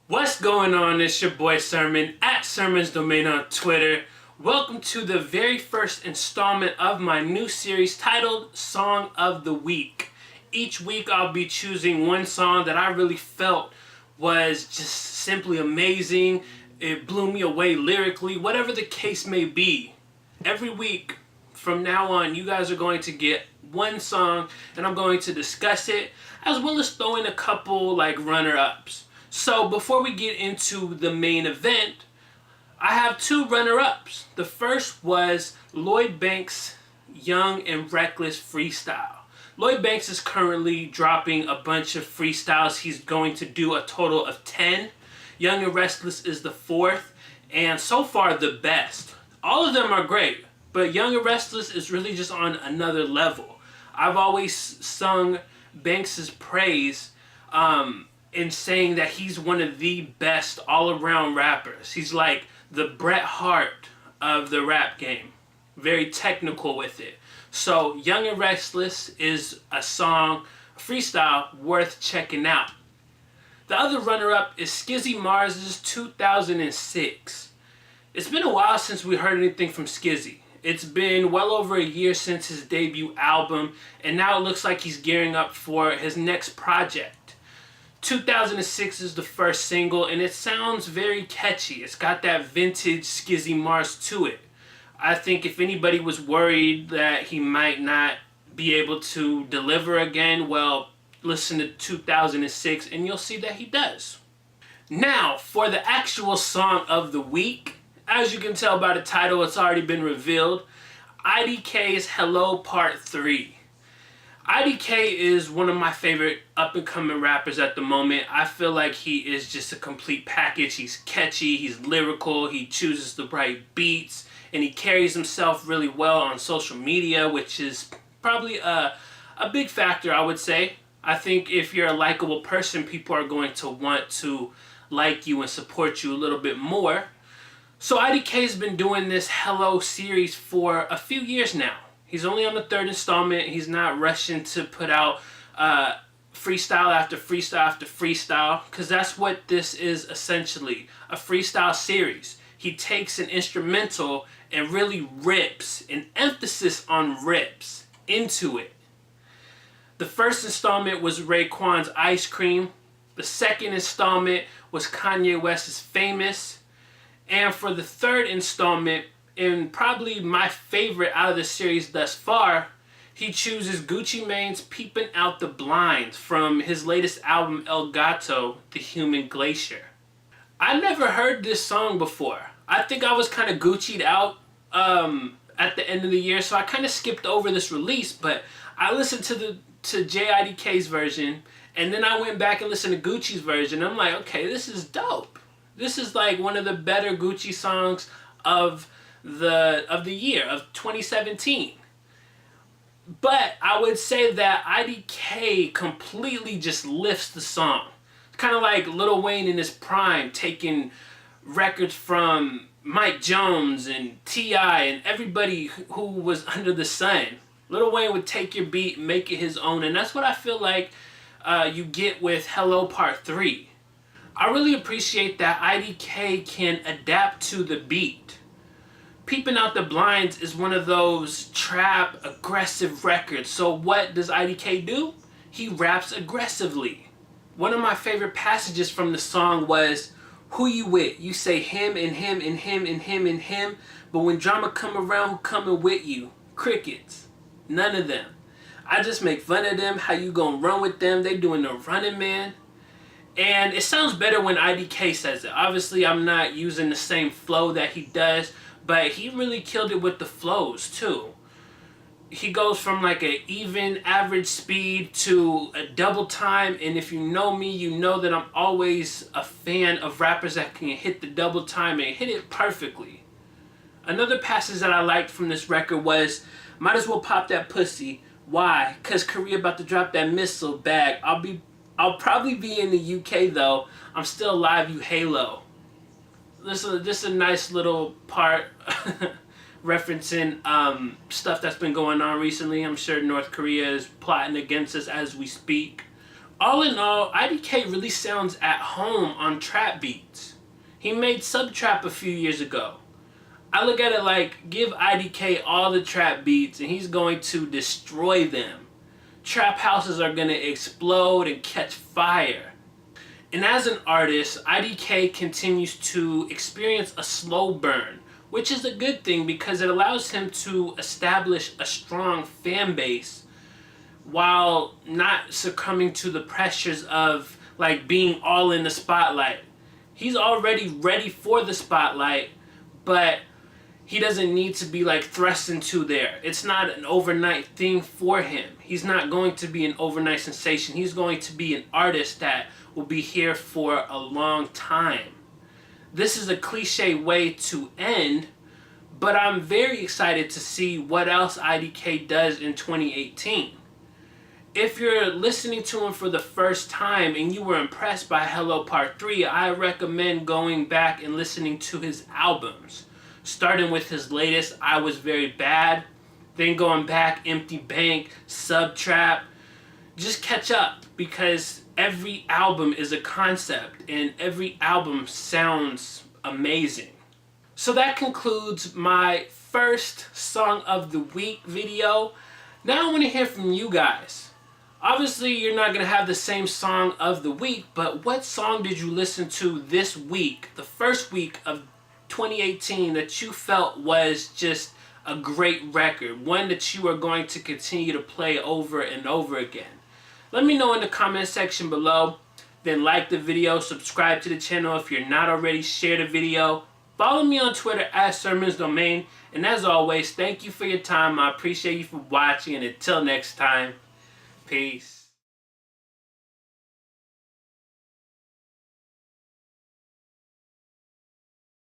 What's going on? It's your boy Sermon at Sermon's Domain on Twitter. Welcome to the very first installment of my new series titled Song of the Week. Each week I'll be choosing one song that I really felt was just simply amazing. It blew me away lyrically, whatever the case may be. Every week from now on, you guys are going to get one song and I'm going to discuss it, as well as throw in a couple runner-ups. So before we get into the main event, I have two runner-ups. The first was Lloyd Banks' Young and Reckless Freestyle. Lloyd Banks is currently dropping a bunch of freestyles. He's going to do a total of 10. Young and Restless is the fourth, and so far the best. All of them are great, but Young and Restless is really just on another level. I've always sung Banks' praise in saying that he's one of the best all-around rappers. He's like the Bret Hart of the rap game. Very technical with it. So Young and Restless is a song, a freestyle worth checking out. The other runner-up is Skizzy Mars's 2006. It's been a while since we heard anything from Skizzy. It's been well over a year since his debut album, and now it looks like he's gearing up for his next project. 2006 is the first single, and it sounds very catchy. It's got that vintage Skizzy Mars to it. I think if anybody was worried that he might not be able to deliver again, well, listen to 2006 and you'll see that he does. Now, for the actual song of the week, as you can tell by the title, it's already been revealed. IDK's Hello Part 3. IDK is one of my favorite up-and-coming rappers at the moment. I feel like he is just a complete package. He's catchy, he's lyrical, he chooses the right beats, and he carries himself really well on social media, which is probably a big factor, I would say. I think if you're a likable person, people are going to want to like you and support you a little bit more. So IDK's been doing this Hello series for a few years now. He's only on the third installment. He's not rushing to put out freestyle after freestyle after freestyle, because that's what this is essentially, a freestyle series. He takes an instrumental and really rips, an emphasis on rips, into it. The first installment was Raekwon's Ice Cream. The second installment was Kanye West's Famous. And for the third installment, and probably my favorite out of the series thus far, he chooses Gucci Mane's Peepin Out The Blinds from his latest album El Gato, The Human Glacier. I never heard this song before. I think I was kind of Gucci'd out at the end of the year, so I kind of skipped over this release, but I listened to JIDK's version, and then I went back and listened to Gucci's version. I'm like, okay, this is dope. This is like one of the better Gucci songs of the year of 2017. But I would say that IDK completely just lifts the song. It's kind of like Lil Wayne in his prime, taking records from Mike Jones and T.I. and everybody who was under the sun. Lil Wayne would take your beat and make it his own, and that's what I feel like you get with Hello Part 3. I really appreciate that IDK can adapt to the beat. Peepin Out The Blinds is one of those trap, aggressive records. So what does IDK do? He raps aggressively. One of my favorite passages from the song was, "Who you with? You say him and him and him and him and him, but when drama come around, who coming with you? Crickets. None of them. I just make fun of them. How you gonna run with them? They doing the running, man." And it sounds better when IDK says it. Obviously, I'm not using the same flow that he does, but he really killed it with the flows too. He goes from like an even average speed to a double time, and if you know me, you know that I'm always a fan of rappers that can hit the double time and hit it perfectly. Another passage that I liked from this record was, "Might as well pop that pussy. Why? Cause Korea about to drop that missile bag. I'll probably be in the UK though. I'm still alive, you Halo." This is just a nice little part referencing stuff that's been going on recently. I'm sure North Korea is plotting against us as we speak. All in all, IDK really sounds at home on trap beats. He made Subtrap a few years ago. I look at it like, give IDK all the trap beats and he's going to destroy them. Trap houses are going to explode and catch fire. And as an artist, IDK continues to experience a slow burn, which is a good thing because it allows him to establish a strong fan base while not succumbing to the pressures of like being all in the spotlight. He's already ready for the spotlight, but he doesn't need to be like thrust into there. It's not an overnight thing for him. He's not going to be an overnight sensation. He's going to be an artist that will be here for a long time. This is a cliche way to end, but I'm very excited to see what else IDK does in 2018. If you're listening to him for the first time and you were impressed by Hello Part 3, I recommend going back and listening to his albums. Starting with his latest, I Was Very Bad, then going back, Empty Bank, Subtrap. Just catch up because every album is a concept and every album sounds amazing. So that concludes my first Song of the Week video. Now I want to hear from you guys. Obviously, you're not going to have the same Song of the Week, but what song did you listen to this week, the first week of 2018, that you felt was just a great record, one that you are going to continue to play over and over again? Let me know in the comment section below. Then like the video, subscribe to the channel if you're not already, share the video. Follow me on Twitter at SermonsDomain. And as always, thank you for your time. I appreciate you for watching, and until next time, peace.